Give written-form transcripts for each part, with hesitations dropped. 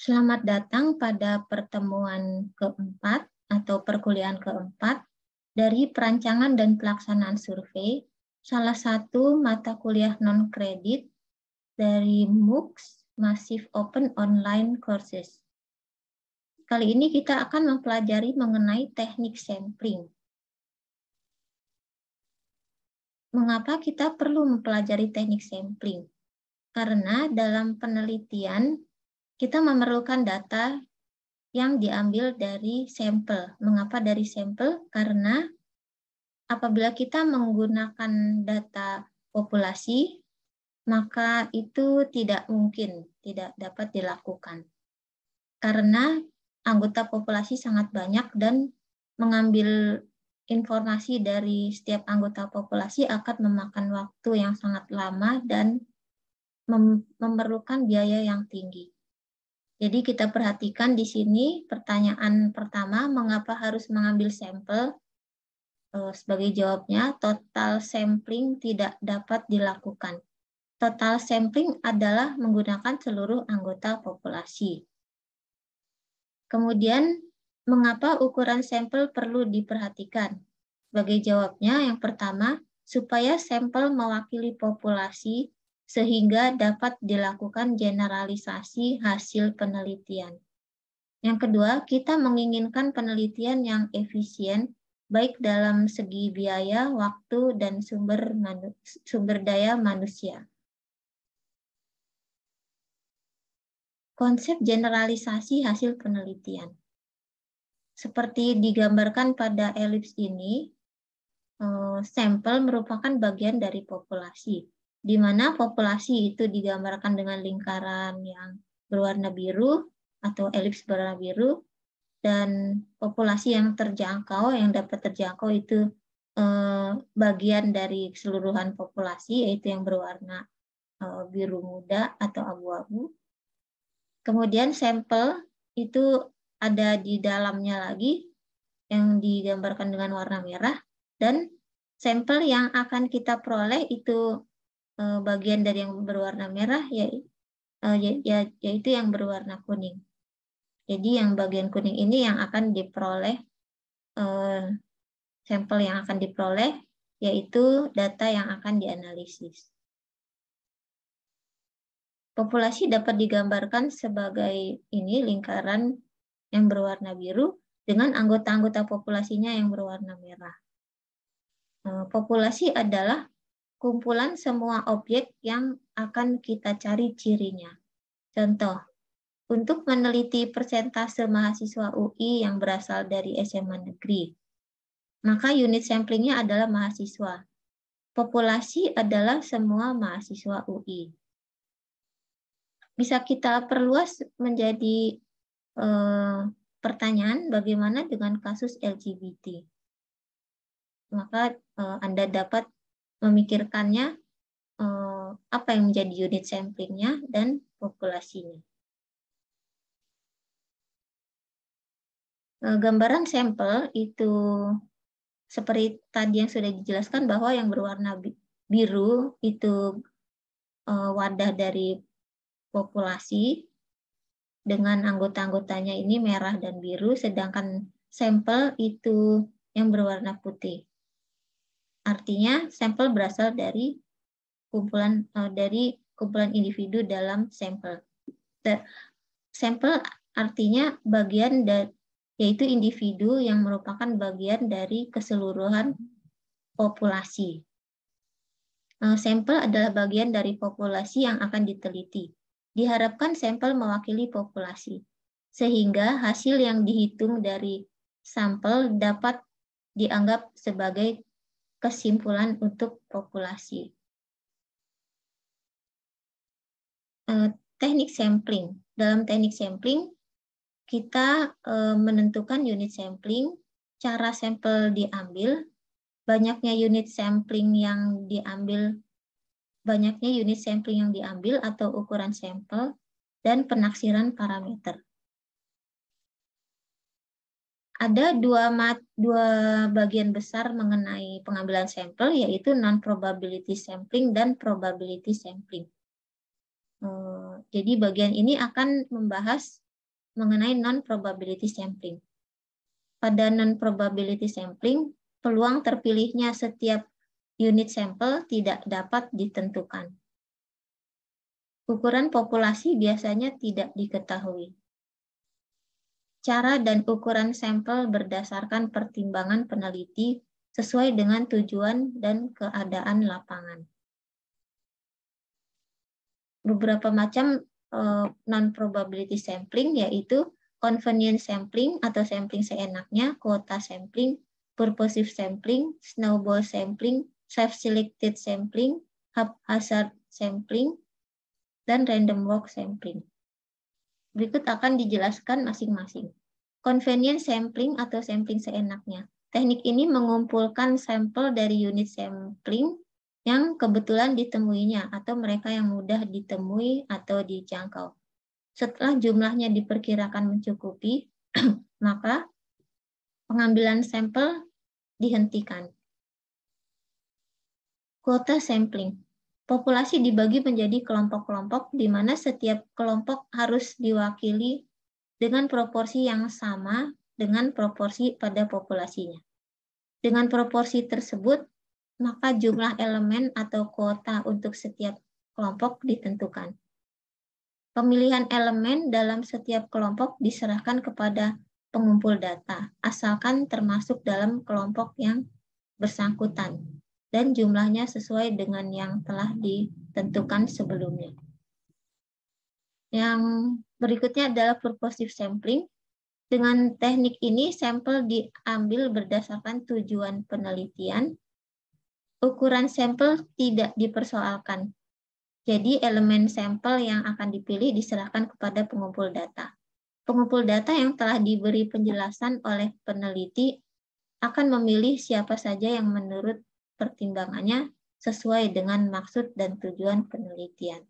Selamat datang pada pertemuan keempat atau perkuliahan keempat dari perancangan dan pelaksanaan survei, salah satu mata kuliah non-kredit dari MOOCs, Massive Open Online Courses. Kali ini kita akan mempelajari mengenai teknik sampling. Mengapa kita perlu mempelajari teknik sampling? Karena dalam penelitian kita memerlukan data yang diambil dari sampel. Mengapa dari sampel? Karena apabila kita menggunakan data populasi, maka itu tidak mungkin, tidak dapat dilakukan. Karena anggota populasi sangat banyak dan mengambil informasi dari setiap anggota populasi akan memakan waktu yang sangat lama dan memerlukan biaya yang tinggi. Jadi kita perhatikan di sini pertanyaan pertama, mengapa harus mengambil sampel? Sebagai jawabnya, total sampling tidak dapat dilakukan. Total sampling adalah menggunakan seluruh anggota populasi. Kemudian, mengapa ukuran sampel perlu diperhatikan? Sebagai jawabnya, yang pertama, supaya sampel mewakili populasi sehingga dapat dilakukan generalisasi hasil penelitian. Yang kedua, kita menginginkan penelitian yang efisien, baik dalam segi biaya, waktu, dan sumber daya manusia. Konsep generalisasi hasil penelitian. Seperti digambarkan pada elips ini, sampel merupakan bagian dari populasi, di mana populasi itu digambarkan dengan lingkaran yang berwarna biru atau elips berwarna biru, dan populasi yang terjangkau, yang dapat terjangkau itu bagian dari keseluruhan populasi, yaitu yang berwarna biru muda atau abu-abu. Kemudian sampel itu ada di dalamnya lagi, yang digambarkan dengan warna merah, dan sampel yang akan kita peroleh itu bagian dari yang berwarna merah, yaitu yang berwarna kuning. Jadi yang bagian kuning ini yang akan diperoleh, sampel yang akan diperoleh, yaitu data yang akan dianalisis. Populasi dapat digambarkan sebagai ini lingkaran yang berwarna biru dengan anggota-anggota populasinya yang berwarna merah. Populasi adalah kumpulan semua objek yang akan kita cari cirinya. Contoh, untuk meneliti persentase mahasiswa UI yang berasal dari SMA negeri, maka unit samplingnya adalah mahasiswa. Populasi adalah semua mahasiswa UI. Bisa kita perluas menjadi pertanyaan bagaimana dengan kasus LGBT. Maka Anda dapat memikirkannya apa yang menjadi unit samplingnya dan populasinya. Gambaran sampel itu seperti tadi yang sudah dijelaskan bahwa yang berwarna biru itu wadah dari populasi dengan anggota-anggotanya ini merah dan biru, sedangkan sampel itu yang berwarna putih. Artinya sampel berasal dari kumpulan individu dalam sampel. Sampel artinya bagian dari, yaitu individu yang merupakan bagian dari keseluruhan populasi. Sampel adalah bagian dari populasi yang akan diteliti. Diharapkan sampel mewakili populasi, sehingga hasil yang dihitung dari sampel dapat dianggap sebagai kesimpulan untuk populasi. Teknik sampling. Dalam teknik sampling, kita menentukan unit sampling, cara sampel diambil, banyaknya unit sampling yang diambil atau ukuran sampel, dan penaksiran parameter. Ada dua bagian besar mengenai pengambilan sampel, yaitu non-probability sampling dan probability sampling. Jadi bagian ini akan membahas mengenai non-probability sampling. Pada non-probability sampling, peluang terpilihnya setiap unit sampel tidak dapat ditentukan. Ukuran populasi biasanya tidak diketahui. Cara dan ukuran sampel berdasarkan pertimbangan peneliti sesuai dengan tujuan dan keadaan lapangan. Beberapa macam non-probability sampling yaitu convenience sampling atau sampling seenaknya, quota sampling, purposive sampling, snowball sampling, self-selected sampling, haphazard sampling, dan random walk sampling. Berikut akan dijelaskan masing-masing. Convenience sampling atau sampling seenaknya. Teknik ini mengumpulkan sampel dari unit sampling yang kebetulan ditemuinya atau mereka yang mudah ditemui atau dijangkau. Setelah jumlahnya diperkirakan mencukupi, maka pengambilan sampel dihentikan. Quota sampling. Populasi dibagi menjadi kelompok-kelompok di mana setiap kelompok harus diwakili dengan proporsi yang sama dengan proporsi pada populasinya. Dengan proporsi tersebut, maka jumlah elemen atau kuota untuk setiap kelompok ditentukan. Pemilihan elemen dalam setiap kelompok diserahkan kepada pengumpul data, asalkan termasuk dalam kelompok yang bersangkutan, dan jumlahnya sesuai dengan yang telah ditentukan sebelumnya. Yang berikutnya adalah purposive sampling. Dengan teknik ini, sampel diambil berdasarkan tujuan penelitian. Ukuran sampel tidak dipersoalkan. Jadi elemen sampel yang akan dipilih diserahkan kepada pengumpul data. Pengumpul data yang telah diberi penjelasan oleh peneliti akan memilih siapa saja yang menurut pertimbangannya sesuai dengan maksud dan tujuan penelitian.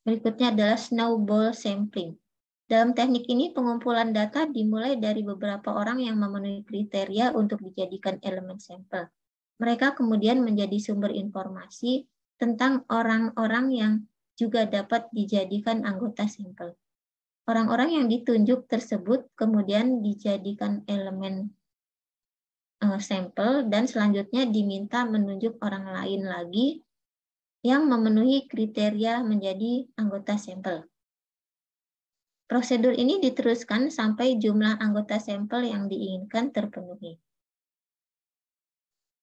Berikutnya adalah snowball sampling. Dalam teknik ini, pengumpulan data dimulai dari beberapa orang yang memenuhi kriteria untuk dijadikan elemen sampel. Mereka kemudian menjadi sumber informasi tentang orang-orang yang juga dapat dijadikan anggota sampel. Orang-orang yang ditunjuk tersebut kemudian dijadikan elemen sampel dan selanjutnya diminta menunjuk orang lain lagi yang memenuhi kriteria menjadi anggota sampel. Prosedur ini diteruskan sampai jumlah anggota sampel yang diinginkan terpenuhi.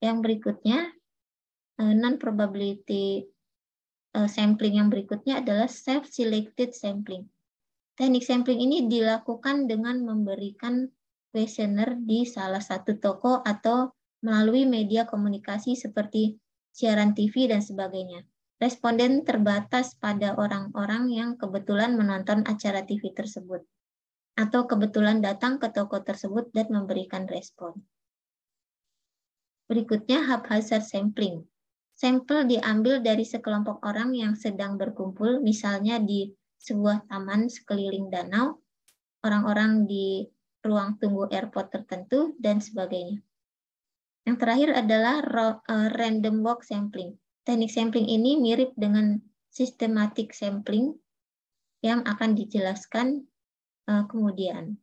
Yang berikutnya, non-probability sampling yang berikutnya adalah self-selected sampling. Teknik sampling ini dilakukan dengan memberikan questionnaire di salah satu toko atau melalui media komunikasi seperti siaran TV dan sebagainya. Responden terbatas pada orang-orang yang kebetulan menonton acara TV tersebut atau kebetulan datang ke toko tersebut dan memberikan respon. Berikutnya haphazard sampling. Sampel diambil dari sekelompok orang yang sedang berkumpul, misalnya di sebuah taman sekeliling danau, orang-orang di ruang tunggu airport tertentu, dan sebagainya. Yang terakhir adalah random walk sampling. Teknik sampling ini mirip dengan systematic sampling yang akan dijelaskan kemudian.